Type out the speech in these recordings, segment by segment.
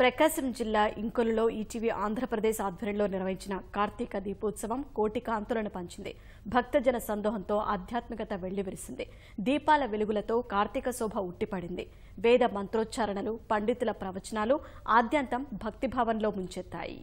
ప్రకాశం జిల్లా ఇంకొల్లులో ఈటీవీ ఆంధ్రప్రదేశ్ ఆధ్వర్యంలో నిర్వహించిన కార్తీక దీపోత్సవం కోటి కాంతులను పంచింది. భక్తజన సందోహంతో ఆధ్యాత్మికత వెళ్లివిరిసింది. దీపాల వెలుగులతో కార్తీక శోభ ఉట్టిపడింది. వేద మంత్రోచ్చారణలు, పండితుల ప్రవచనాలు ఆద్యంతం భక్తిభావంలో ముంచెత్తాయి.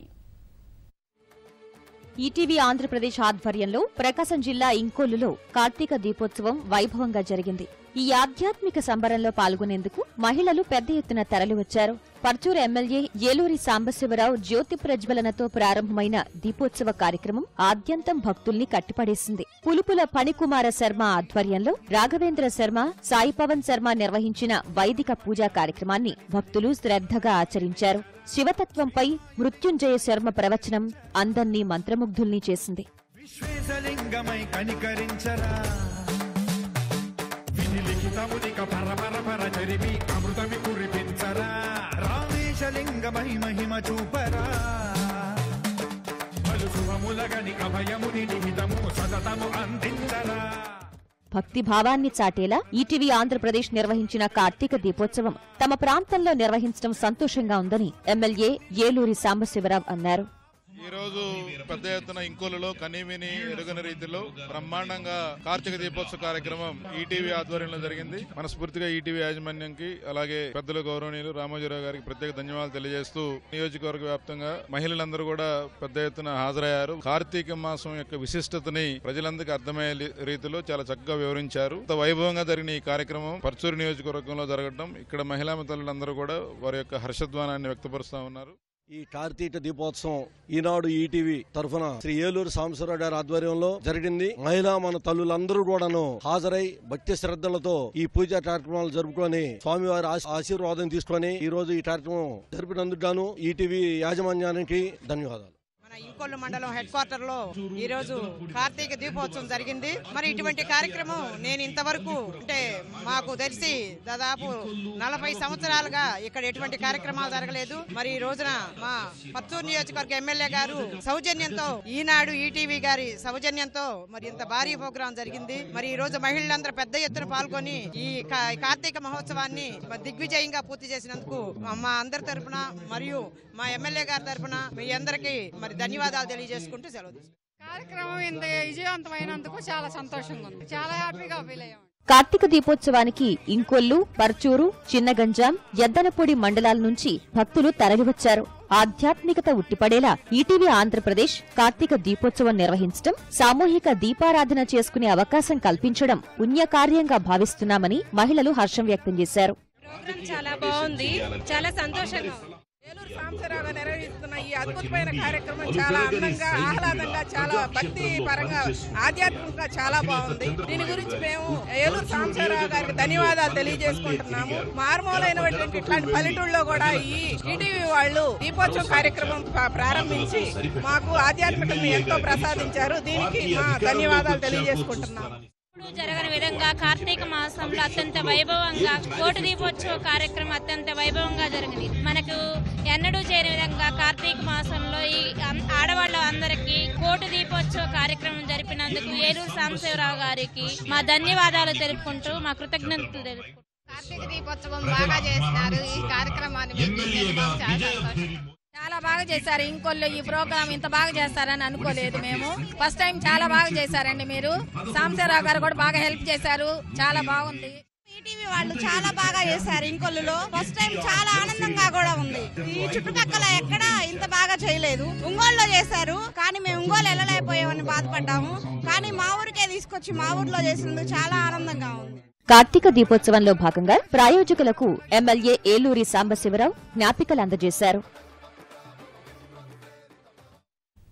ఈటీవీ ఆంధ్రప్రదేశ్ ఆధ్వర్యంలో ప్రకాశం జిల్లా ఇంకొల్లులో కార్తీక దీపోత్సవం వైభవంగా జరిగింది. ఈ ఆధ్యాత్మిక సంబరంలో పాల్గొనేందుకు మహిళలు పెద్ద ఎత్తున తరలివచ్చారు. పర్చూరు ఎమ్మెల్యే ఏలూరి సాంబశివరావు జ్యోతి ప్రజ్వలనతో ప్రారంభమైన దీపోత్సవ కార్యక్రమం ఆద్యంతం భక్తుల్ని కట్టిపడేసింది. పులుపుల ఫణికుమార శర్మ ఆధ్వర్యంలో రాఘవేంద్ర శర్మ, సాయి పవన్ శర్మ నిర్వహించిన వైదిక పూజా కార్యక్రమాన్ని భక్తులు శ్రద్ధగా ఆచరించారు. శివతత్వంపై మృత్యుంజయ శర్మ ప్రవచనం అందర్నీ మంత్రముగ్ధుల్ని చేసింది. భక్తిభావాన్ని చాటేలా ఈటీవీ ఆంధ్రప్రదేశ్ నిర్వహించిన కార్తీక దీపోత్సవం తమ ప్రాంతంలో నిర్వహించడం సంతోషంగా ఉందని ఎమ్మెల్యే ఏలూరి సాంబశివరావు అన్నారు. ఈ రోజు పెద్ద ఎత్తున ఇంకొల్లులో కనీవిని ఎరుగని రీతిలో బ్రహ్మాండంగా కార్తీక దీపోత్సవ కార్యక్రమం ఈటీవీ ఆధ్వర్యంలో జరిగింది. మనస్ఫూర్తిగా ఈటీవీ యాజమాన్యంకి, అలాగే పెద్దలు గౌరవనీయులు రామోజీరావు గారికి ప్రత్యేక ధన్యవాదాలు తెలియజేస్తూ నియోజకవర్గ వ్యాప్తంగా మహిళలందరూ కూడా పెద్ద ఎత్తున హాజరయ్యారు. కార్తీక మాసం యొక్క విశిష్టతని ప్రజలందరికీ అర్థమయ్యే రీతిలో చాలా చక్కగా వివరించారు. వైభవంగా జరిగిన ఈ కార్యక్రమం పర్చూరు నియోజకవర్గంలో జరగడం, ఇక్కడ మహిళా మిత్రులందరూ కూడా వారి యొక్క హర్షధ్వానాన్ని వ్యక్తపరుస్తా ఉన్నారు. ఈ కార్తీక దీపోత్సవం ఈనాడు ఈటీవీ తరఫున శ్రీ ఏలూరు సాంబశివరావు గారి ఆధ్వర్యంలో జరిగింది. మహిళా మన తల్లులందరూ కూడాను హాజరై భక్తి శ్రద్ధలతో ఈ పూజా కార్యక్రమాలు జరుపుకొని స్వామివారి ఆశీర్వాదం తీసుకొని ఈ రోజు ఈ కార్యక్రమం జరిపినందుకు గాను ఈటీవీ యాజమాన్యానికి ధన్యవాదాలు. ఇంకొల్లు మండలం హెడ్ క్వార్టర్ లో ఈ రోజు కార్తీక దీపోత్సవం జరిగింది. మరి ఇటువంటి కార్యక్రమం నేను ఇంతవరకు అంటే మాకు తెలిసి దాదాపు 40 సంవత్సరాలుగా ఇక్కడ ఎటువంటి కార్యక్రమాలు జరగలేదు. మరి ఈ రోజున మా పర్చూరు నియోజకవర్గ ఎమ్మెల్యే గారు సౌజన్యంతో, ఈనాడు ఈటీవీ గారి సౌజన్యంతో మరి ఇంత భారీ ప్రోగ్రాం జరిగింది. మరి ఈ రోజు మహిళలందరూ పెద్ద ఎత్తున పాల్గొని ఈ కార్తీక మహోత్సవాన్ని దిగ్విజయంగా పూర్తి చేసినందుకు మా అందరి తరఫున మరియు మా ఎమ్మెల్యే గారి తరఫున మీ అందరికీ మరి ధన్యవాదాలు తెలియజేసుకుంటూ సెలవు తీసుకుంటాం. కార్యక్రమం ఇంత విజయవంతమైనందుకు చాలా సంతోషంగా ఉంది. చాలా హ్యాపీగా ఫీల్ అయ్యాం. కార్తీక దీపోత్సవానికి ఇంకొల్లు, పర్చూరు, చిన్నగంజాం, ఎద్దనపూడి మండలాల నుంచి భక్తులు తరలివచ్చారు. ఆధ్యాత్మికత ఉట్టిపడేలా ఈటీవీ ఆంధ్రప్రదేశ్ కార్తీక దీపోత్సవం నిర్వహించడం, సామూహిక దీపారాధన చేసుకునే అవకాశం కల్పించడం పుణ్యకార్యంగా భావిస్తున్నామని మహిళలు హర్షం వ్యక్తం చేశారు. చాలా బాగుంది, చాలా సంతోషంగా. ఏలూరు సాంబశివరావు నిర్వహిస్తున్న ఈ అద్భుతమైన కార్యక్రమం చాలా అందంగా, ఆహ్లాదంగా, చాలా భక్తి పరంగా, ఆధ్యాత్మికంగా చాలా బాగుంది. దీని గురించి మేము ఏలూరు సాంబశివరావు గారికి ధన్యవాదాలు తెలియజేసుకుంటున్నాము. మారుమూలైనటువంటి ఇట్లాంటి పల్లెటూళ్ళలో కూడా ఈ ఈటీవీ వాళ్ళు దీపోత్సవం కార్యక్రమం ప్రారంభించి మాకు ఆధ్యాత్మికతను ఎంతో ప్రసాదించారు. దీనికి మా ధన్యవాదాలు తెలియజేసుకుంటున్నాము. జరగని విధంగా కార్తీక మాసంలో అత్యంత వైభవంగా కోటి దీపోత్సవ కార్యక్రమం అత్యంత వైభవంగా జరిగింది. మనకు ఎన్నడూ చేయని విధంగా కార్తీక మాసంలో ఈ ఆడవాళ్ళ అందరికీ కోటి దీపోత్సవ కార్యక్రమం జరిపినందుకు ఏలూరు సాంబశివరావు గారికి మా ధన్యవాదాలు తెలుపుకుంటూ మా కృతజ్ఞతలు తెలుపుకుంటాం. కార్తీక దీపోత్సవం బాగా చేస్తున్నారు. ఈ కార్యక్రమాన్ని చాలా బాగా చేశారు. ఇంకొల్లు ఈ ప్రోగ్రామ్ ఇంత బాగా చేస్తారని అనుకోలేదు మేము. ఫస్ట్ టైం చాలా బాగా చేశారండి. మీరు సాంబశివరావు గారు కూడా బాగా హెల్ప్ చేశారు. చాలా బాగుంది. ఈటీవీ వాళ్ళు చాలా బాగా చేశారు. ఇంకొల్లులో ఫస్ట్ టైం చాలా ఆనందంగా కూడా ఉంది. ఈ చుట్టుపక్కల ఎక్కడా ఇంత బాగా చేయలేదు. ఒంగోలులో చేశారు, కానీ మేము ఒంగోలు వెళ్ళలేకపోయామని బాధపడ్డాము. కానీ మా ఊరికే తీసుకొచ్చి మా ఊర్లో చేసినందుకు చాలా ఆనందంగా ఉంది. కార్తీక దీపోత్సవంలో భాగంగా ప్రాయోజకులకు ఎమ్మెల్యే ఏలూరి సాంబశివరావు జ్ఞాపికలు అందజేశారు.